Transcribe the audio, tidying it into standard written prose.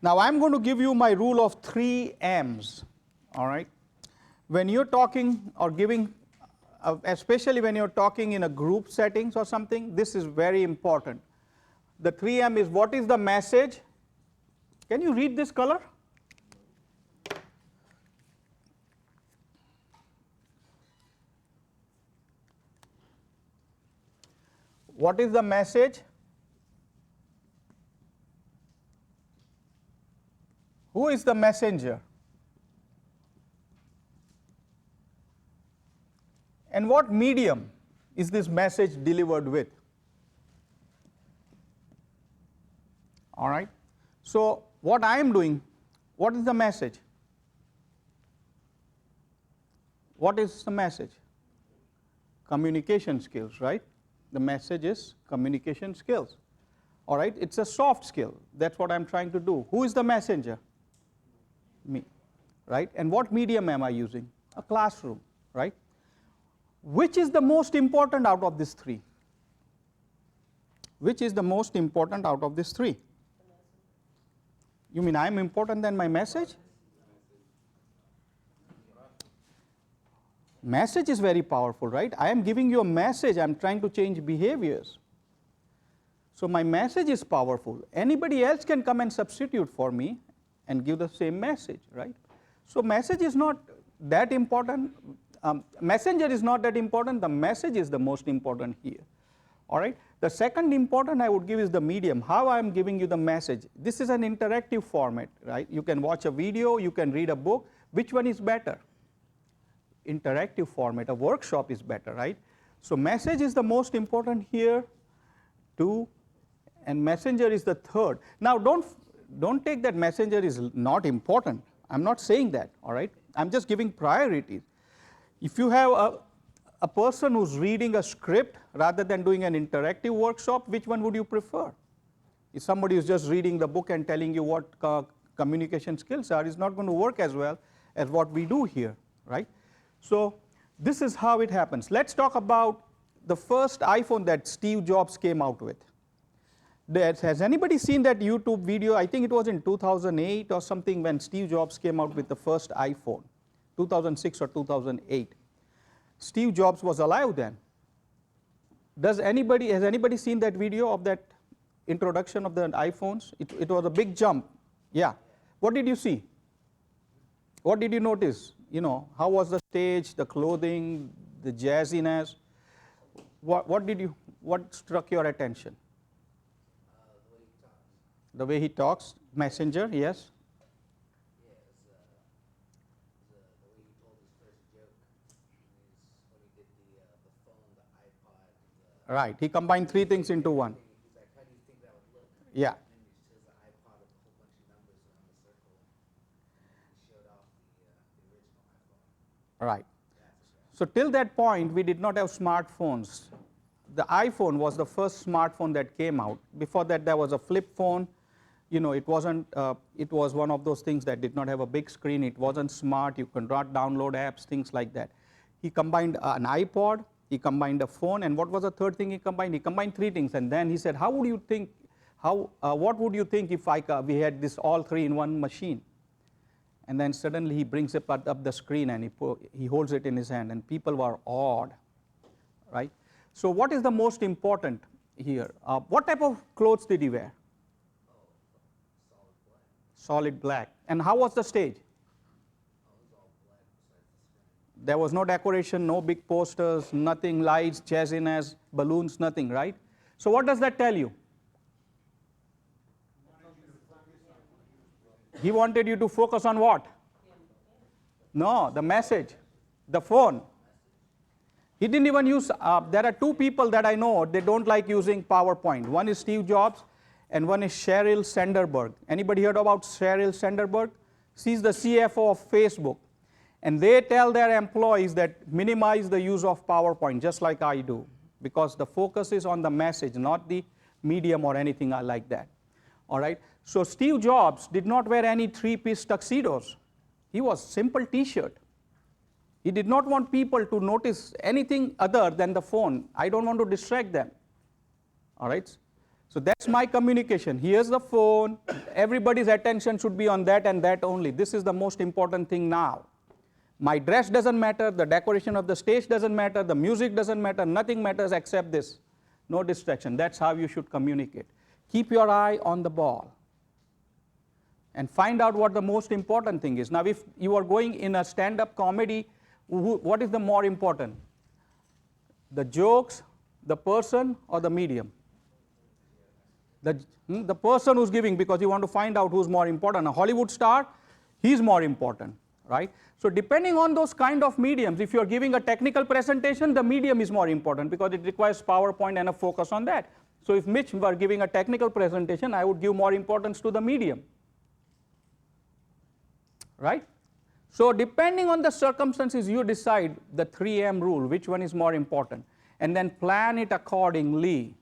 Now I'm going to give you my rule of 3 M's, all right? When you're talking or giving, especially when you're talking in a group settings or something, this is very important. The 3M is, what is the message? Can you read this color? What is the message? Who is the messenger? And what medium is this message delivered with? All right. So what I am doing, what is the message? What is the message? Communication skills, right? The message is communication skills. All right. It's a soft skill. That's what I'm trying to do. Who is the messenger? Me, right? And what medium am I using? A classroom, right? Which is the most important out of these 3? Which is the most important out of these 3? You mean I'm important than my message? Message is very powerful, right? I am giving you a message. I'm trying to change behaviors. So my message is powerful. Anybody else can come and substitute for me and give the same message, right? So message is not that important. Messenger is not that important. The message is the most important here. All right. The second important I would give is the medium. How I am giving you the message. This is an interactive format, right? You can watch a video. You can read a book. Which one is better? Interactive format. A workshop is better, right? So message is the most important here. 2, and messenger is the third. Now don't take that messenger is not important. I'm not saying that. All right. I'm just giving priorities. If you have a person who's reading a script rather than doing an interactive workshop, which one would you prefer? If somebody is just reading the book and telling you what communication skills are, it's not going to work as well as what we do here, right? So this is how it happens. Let's talk about the first iPhone that Steve Jobs came out with. Has anybody seen that YouTube video? I think it was in 2008 or something when Steve Jobs came out with the first iPhone, 2006 or 2008. Steve Jobs was alive then. Has anybody seen that video of that introduction of the iPhones? It was a big jump. Yeah. What did you see? What did you notice? You know, how was the stage, the clothing, the jazziness? What struck your attention? The way he talks. Messenger, yes. Right, he combined 3 things into one. Yeah. Right. So till that point, we did not have smartphones. The iPhone was the first smartphone that came out. Before that, there was a flip phone. You know, it wasn't. It was one of those things that did not have a big screen. It wasn't smart. You could not download apps, things like that. He combined an iPod. He combined a phone, and what was the third thing he combined? He combined 3 things, and then he said, "How would you think? What would you think if we had this all 3 in one machine?" And then suddenly he brings it up the screen and he holds it in his hand, and people were awed, right? So what is the most important here? What type of clothes did he wear? Solid black. And how was the stage? There was no decoration, no big posters, nothing, lights, jazziness, balloons, nothing, right? So what does that tell you? He wanted you to focus on what? No, the message, the phone. He didn't even use, there are 2 people that I know, they don't like using PowerPoint. One is Steve Jobs and one is Sheryl Sandberg. Anybody heard about Sheryl Sandberg? She's the CFO of Facebook. And they tell their employees that minimize the use of PowerPoint, just like I do, because the focus is on the message, not the medium or anything like that. All right? So Steve Jobs did not wear any 3-piece tuxedos. He was simple T-shirt. He did not want people to notice anything other than the phone. I don't want to distract them. All right? So that's my communication. Here's the phone. Everybody's attention should be on that and that only. This is the most important thing now. My dress doesn't matter, the decoration of the stage doesn't matter, the music doesn't matter, nothing matters except this. No distraction. That's how you should communicate. Keep your eye on the ball and find out what the most important thing is. Now, if you are going in a stand-up comedy, what is the more important? The jokes, the person, or the medium? The person who's giving, because you want to find out who's more important. A Hollywood star, he's more important, right? So depending on those kind of mediums, if you're giving a technical presentation, the medium is more important because it requires PowerPoint and a focus on that. So if Mitch were giving a technical presentation, I would give more importance to the medium, right? So depending on the circumstances, you decide the 3M rule, which one is more important, and then plan it accordingly.